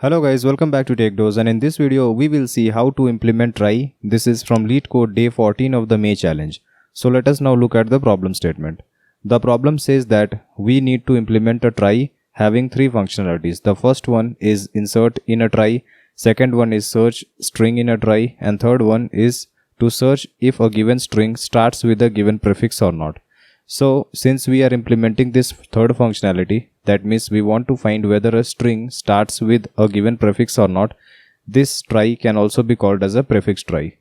Hello guys, welcome back to TechDose, and in this video we will see how to implement TRIE. This is from Leetcode day 14 of the May challenge. So let us now look at the problem statement. The problem says that we need to implement a TRIE having three functionalities. The first one is insert in a TRIE, second one is search string in a TRIE, and third one is to search if a given string starts with a given prefix or not. So since we are implementing this third functionality, that means we want to find whether a string starts with a given prefix or not. This trie can also be called as a prefix trie.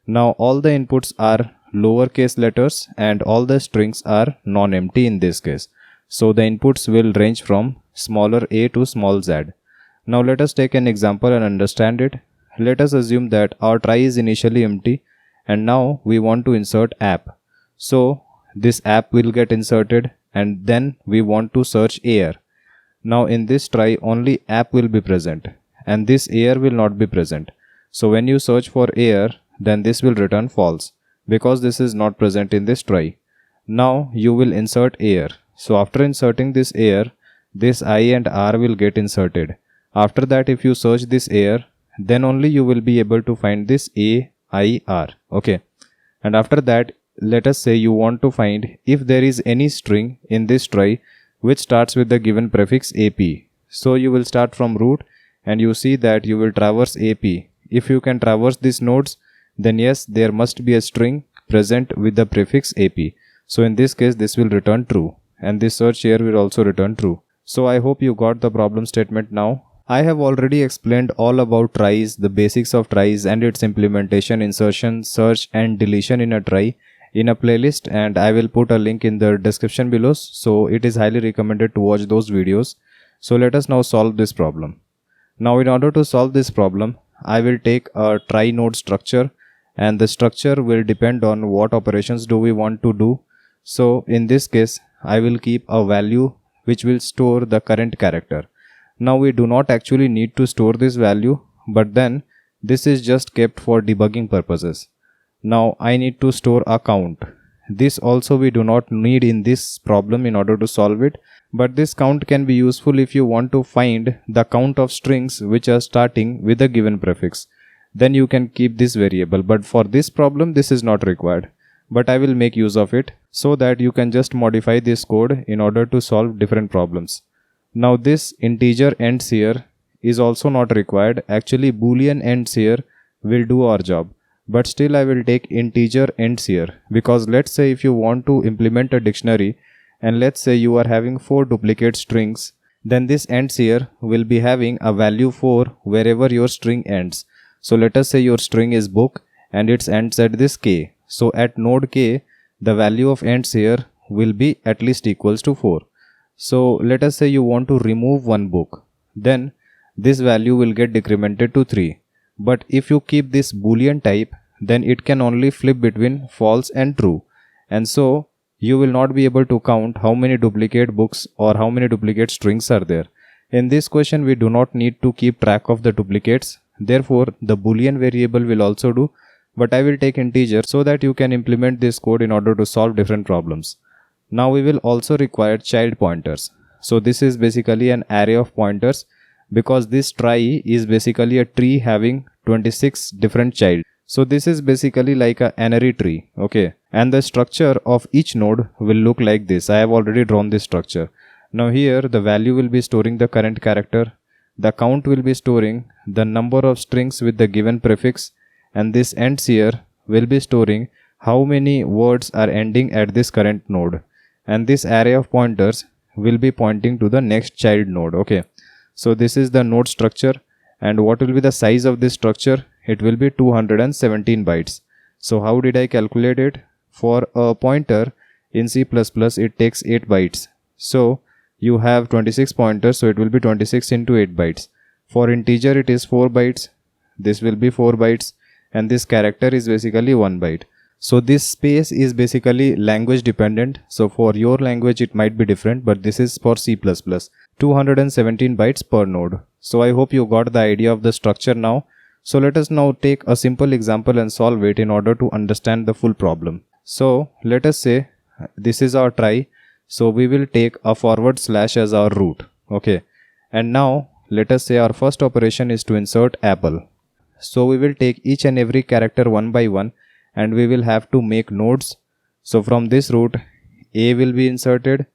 Now all the inputs are lowercase letters and all the strings are non-empty in this case. So the inputs will range from smaller a to small z. Now let us take an example and understand it. Let us assume that our trie is initially empty and now we want to insert app. So this app will get inserted and then we want to search air. Now in this trie only app will be present and this air will not be present. So when you search for air, then this will return false because this is not present in this trie. Now you will insert air. So after inserting this air, this I and R will get inserted. After that, if you search this air, then only you will be able to find this A, I, R. Okay. And after that, let us say you want to find if there is any string in this trie which starts with the given prefix AP. So you will start from root and you see that you will traverse AP. If you can traverse these nodes, then yes, there must be a string present with the prefix AP. So in this case, this will return true and this search here will also return true. So I hope you got the problem statement now. I have already explained all about tries, the basics of tries and its implementation, insertion, search and deletion in a trie in a playlist, and I will put a link in the description below, so it is highly recommended to watch those videos. So let us now solve this problem. Now in order to solve this problem, I will take a trie node structure and the structure will depend on what operations do we want to do. So in this case, I will keep a value which will store the current character. Now we do not actually need to store this value, but then this is just kept for debugging purposes. Now I need to store a count. This also we do not need in this problem in order to solve it, but this count can be useful if you want to find the count of strings which are starting with a given prefix. Then you can keep this variable, but for this problem this is not required. But I will make use of it so that you can just modify this code in order to solve different problems. Now this integer ends here is also not required. Actually boolean ends here will do our job. But still I will take integer ends here because let's say if you want to implement a dictionary and let's say you are having 4 duplicate strings, then this ends here will be having a value 4 wherever your string ends. So let us say your string is book and it ends at this k. So at node k, the value of ends here will be at least equals to 4. So let us say you want to remove one book, then this value will get decremented to 3. But if you keep this boolean type, then it can only flip between false and true. And so you will not be able to count how many duplicate books or how many duplicate strings are there. In this question, we do not need to keep track of the duplicates. Therefore, the boolean variable will also do. But I will take integer so that you can implement this code in order to solve different problems. Now we will also require child pointers. So this is basically an array of pointers, because this trie is basically a tree having 26 different child. So this is basically like a n-ary tree. Okay. And the structure of each node will look like this. I have already drawn this structure. Now here the value will be storing the current character. The count will be storing the number of strings with the given prefix. And this ends here will be storing how many words are ending at this current node. And this array of pointers will be pointing to the next child node. Okay. So this is the node structure, and what will be the size of this structure? It will be 217 bytes. So how did I calculate it? For a pointer in C++, it takes 8 bytes. So you have 26 pointers, so it will be 26 into 8 bytes. For integer, it is 4 bytes. This will be 4 bytes, and this character is basically 1 byte. So this space is basically language dependent. So for your language it might be different, but this is for C++. 217 bytes per node. So I hope you got the idea of the structure now. So let us now take a simple example and solve it in order to understand the full problem. So let us say this is our trie. So we will take a / as our root. Okay. And now let us say our first operation is to insert apple. So we will take each and every character one by one and we will have to make nodes. So from this root, A will be inserted,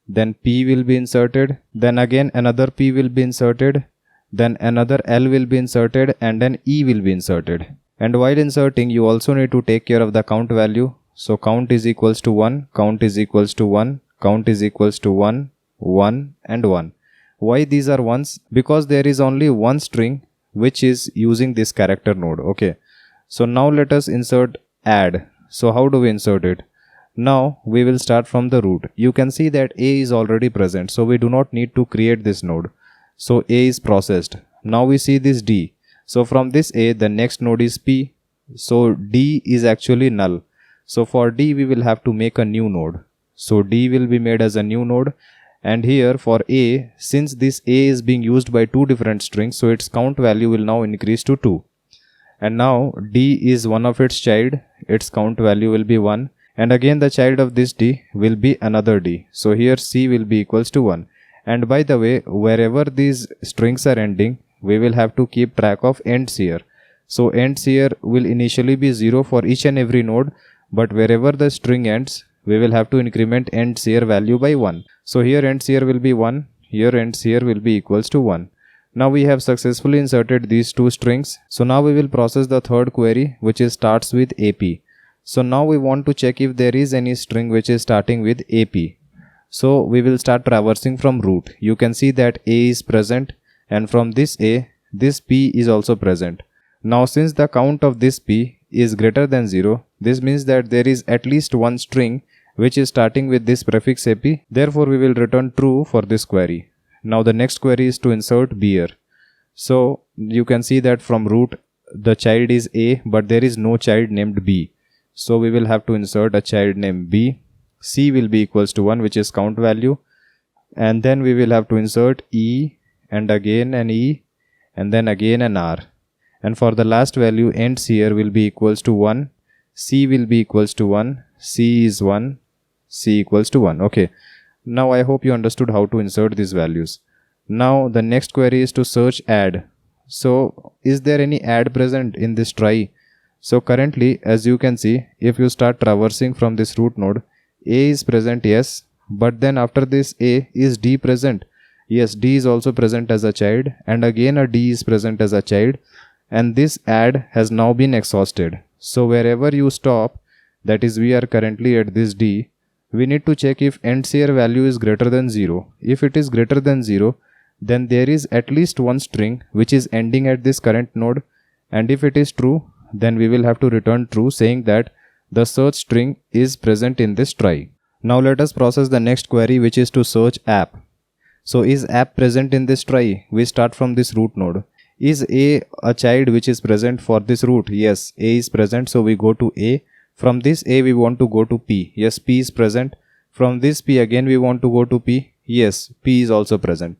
then P will be inserted, then again another P will be inserted, then another L will be inserted, and then E will be inserted. And while inserting, you also need to take care of the count value. So count is equals to 1, count is equals to 1, count is equals to 1, 1 and 1. Why these are ones? Because there is only one string which is using this character node. Okay. So now let us insert add. So how do we insert it? Now we will start from the root. You can see that A is already present, so we do not need to create this node. So A is processed. Now we see this D. So from this A, the next node is P. So D is actually null. So for D, we will have to make a new node. So D will be made as a new node. And here for A, since this A is being used by two different strings, so its count value will now increase to 2. And now D is one of its child. Its count value will be 1. And again the child of this D will be another D. So here C will be equals to 1. And by the way, wherever these strings are ending, we will have to keep track of ends here. So ends here will initially be 0 for each and every node, but wherever the string ends, we will have to increment ends here value by 1. So here ends here will be 1, here ends here will be equals to 1. Now we have successfully inserted these two strings. So now we will process the third query, which is starts with AP. So now we want to check if there is any string which is starting with AP. So we will start traversing from root. You can see that A is present, and from this A, this P is also present. Now since the count of this P is greater than 0, this means that there is at least one string which is starting with this prefix AP. Therefore we will return true for this query. Now the next query is to insert beer. So you can see that from root the child is A, but there is no child named B. So we will have to insert a child named B. C will be equals to 1, which is count value. And then we will have to insert E, and again an E, and then again an R. And for the last value, ends here will be equals to 1. C will be equals to 1. C is 1. C equals to 1. Okay. Now I hope you understood how to insert these values. Now the next query is to search add. So is there any add present in this trie? So currently, as you can see, if you start traversing from this root node, A is present, yes, but then after this A, is D present? Yes, D is also present as a child, and again a D is present as a child, and this add has now been exhausted. So wherever you stop, that is we are currently at this D, we need to check if ends here value is greater than 0. If it is greater than 0, then there is at least one string which is ending at this current node, and if it is true, then we will have to return true, saying that the search string is present in this trie. Now let us process the next query, which is to search app. So is app present in this trie? We start from this root node. Is A a child which is present for this root? Yes, A is present, so we go to A. From this A we want to go to P. Yes, P is present. From this P again we want to go to P. Yes, P is also present.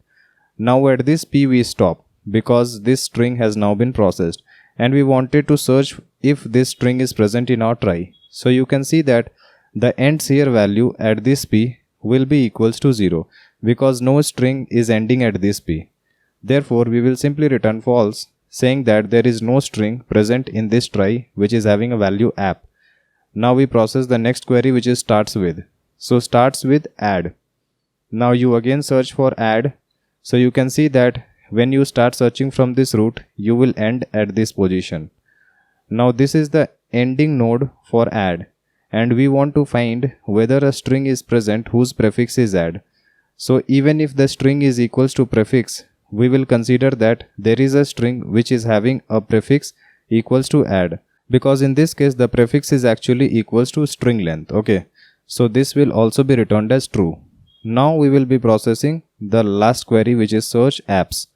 Now at this P we stop because this string has now been processed, and we wanted to search if this string is present in our trie. So you can see that the ends here value at this P will be equals to 0 because no string is ending at this P. Therefore we will simply return false, saying that there is no string present in this trie which is having a value app. Now we process the next query, which is starts with. So starts with add. Now you again search for add. So you can see that when you start searching from this root, you will end at this position. Now this is the ending node for add, and we want to find whether a string is present whose prefix is add. So even if the string is equals to prefix, we will consider that there is a string which is having a prefix equals to add, because in this case the prefix is actually equals to string length. Okay, so this will also be returned as true. Now we will be processing the last query, which is search apps.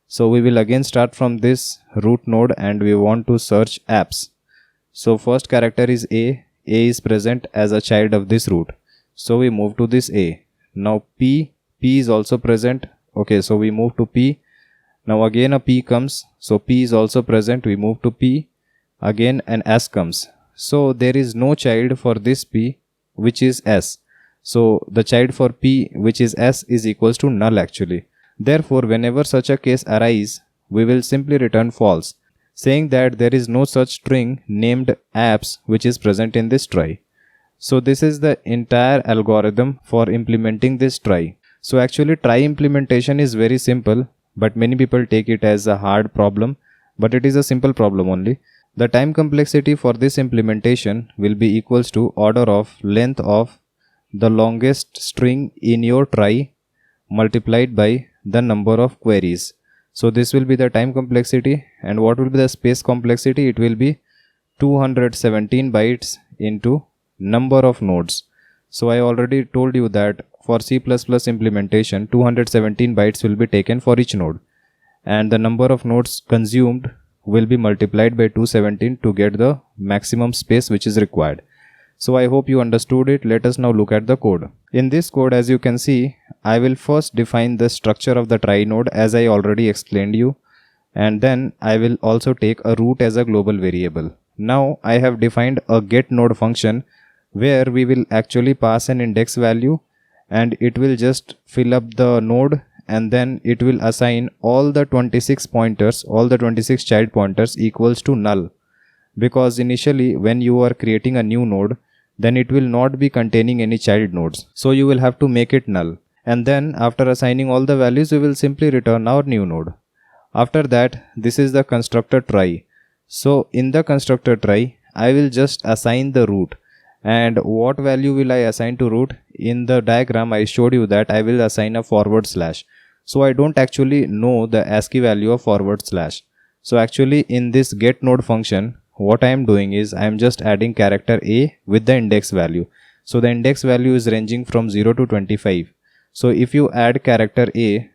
So we will again start from this root node and we want to search apps. So first character is A. A is present as a child of this root. So we move to this A. Now P is also present. Okay, so we move to P. Now again a P comes. So P is also present. We move to P. Again an S comes. So there is no child for this P, which is S. So the child for P, which is S, is equals to null actually. Therefore, whenever such a case arises, we will simply return false, saying that there is no such string named apps which is present in this trie. So this is the entire algorithm for implementing this trie. So actually trie implementation is very simple, but many people take it as a hard problem, but it is a simple problem only. The time complexity for this implementation will be equals to order of length of the longest string in your trie multiplied by the number of queries. So this will be the time complexity, and what will be the space complexity? It will be 217 bytes into number of nodes. So I already told you that for C++ implementation 217 bytes will be taken for each node, and the number of nodes consumed will be multiplied by 217 to get the maximum space which is required. So I hope you understood it. Let us now look at the code. In this code, as you can see, I will first define the structure of the trie node as I already explained you, and then I will also take a root as a global variable. Now I have defined a getNode function where we will actually pass an index value, and it will just fill up the node, and then it will assign all the 26 pointers, all the 26 child pointers equals to null, because initially when you are creating a new node, then it will not be containing any child nodes, so you will have to make it null, and then after assigning all the values we will simply return our new node. After that, this is the constructor trie. So in the constructor trie, I will just assign the root. And what value will I assign to root? In the diagram I showed you that I will assign a forward slash. So I don't actually know the ASCII value of forward slash. So actually in this getNode function, what I am doing is I am just adding character A with the index value. So the index value is ranging from 0 to 25. So if you add character A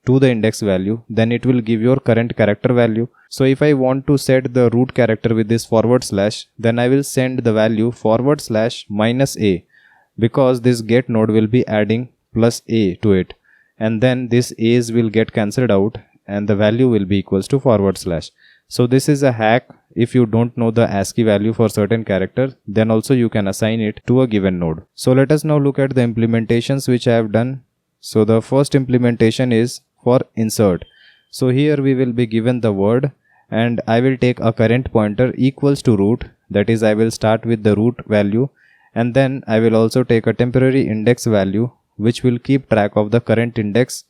to the index value, then it will give your current character value. So if I want to set the root character with this forward slash, then I will send the value forward slash minus A, because this get node will be adding plus A to it, and then this A's will get cancelled out and the value will be equals to forward slash. So this is a hack. If you don't know the ASCII value for certain character, then also you can assign it to a given node. So let us now look at the implementations which I have done. So the first implementation is for insert. So here we will be given the word, and I will take a current pointer equals to root, that is I will start with the root value, and then I will also take a temporary index value which will keep track of the current index,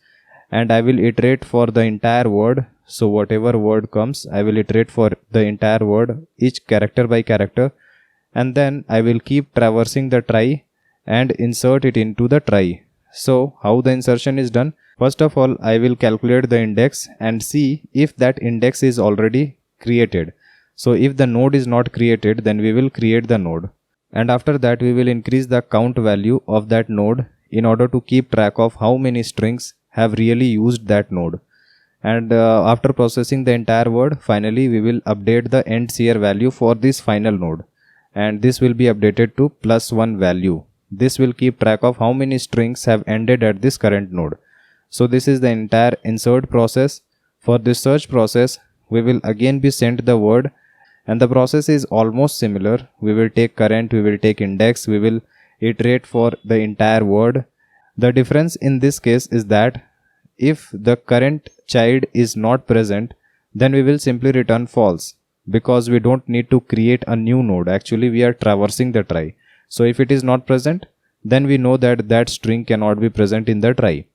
and I will iterate for the entire word. So whatever word comes, I will iterate for the entire word, each character by character, and then I will keep traversing the trie and insert it into the trie. So how the insertion is done? First of all, I will calculate the index and see if that index is already created. So if the node is not created, then we will create the node, and after that we will increase the count value of that node in order to keep track of how many strings have really used that node. And after processing the entire word, finally we will update the n-ary value for this final node, and this will be updated to +1 value. This will keep track of how many strings have ended at this current node. So this is the entire insert process. For this search process, we will again be sent the word, and the process is almost similar. We will take current, we will take index, we will iterate for the entire word. The difference in this case is that if the current child is not present, then we will simply return false, because we don't need to create a new node. Actually we are traversing the trie. So if it is not present, then we know that that string cannot be present in the trie.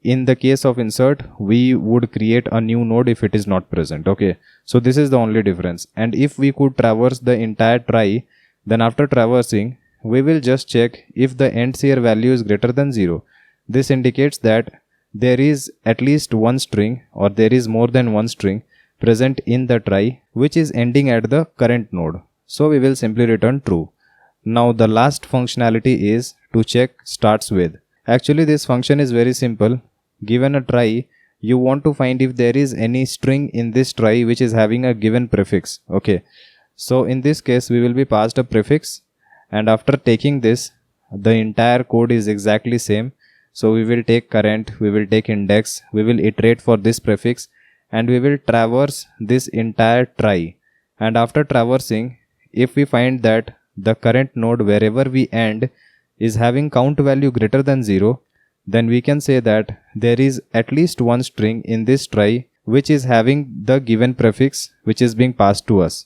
In the case of insert, we would create a new node if it is not present. Okay, so this is the only difference. And if we could traverse the entire trie, then after traversing, we will just check if the n-ary value is greater than 0. This indicates that there is at least one string, or there is more than one string present in the trie which is ending at the current node. So we will simply return true. Now the last functionality is to check starts with. Actually this function is very simple. Given a trie, you want to find if there is any string in this trie which is having a given prefix. Okay, so in this case we will be passed a prefix, and after taking this, the entire code is exactly same. So we will take current, we will take index, we will iterate for this prefix, and we will traverse this entire trie. And after traversing, if we find that the current node wherever we end is having count value greater than 0, then we can say that there is at least one string in this trie which is having the given prefix which is being passed to us.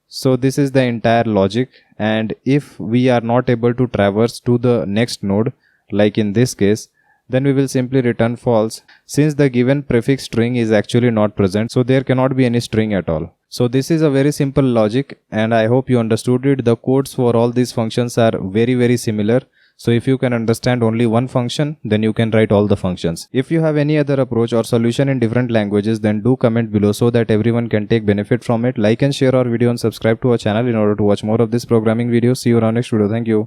So this is the entire logic, and if we are not able to traverse to the next node, like in this case, then we will simply return false, since the given prefix string is actually not present, so there cannot be any string at all. So this is a very simple logic, and I hope you understood it. The codes for all these functions are very similar. So if you can understand only one function, then you can write all the functions. If you have any other approach or solution in different languages, then do comment below so that everyone can take benefit from it. Like and share our video and subscribe to our channel in order to watch more of this programming videos. See you around next video. Thank you.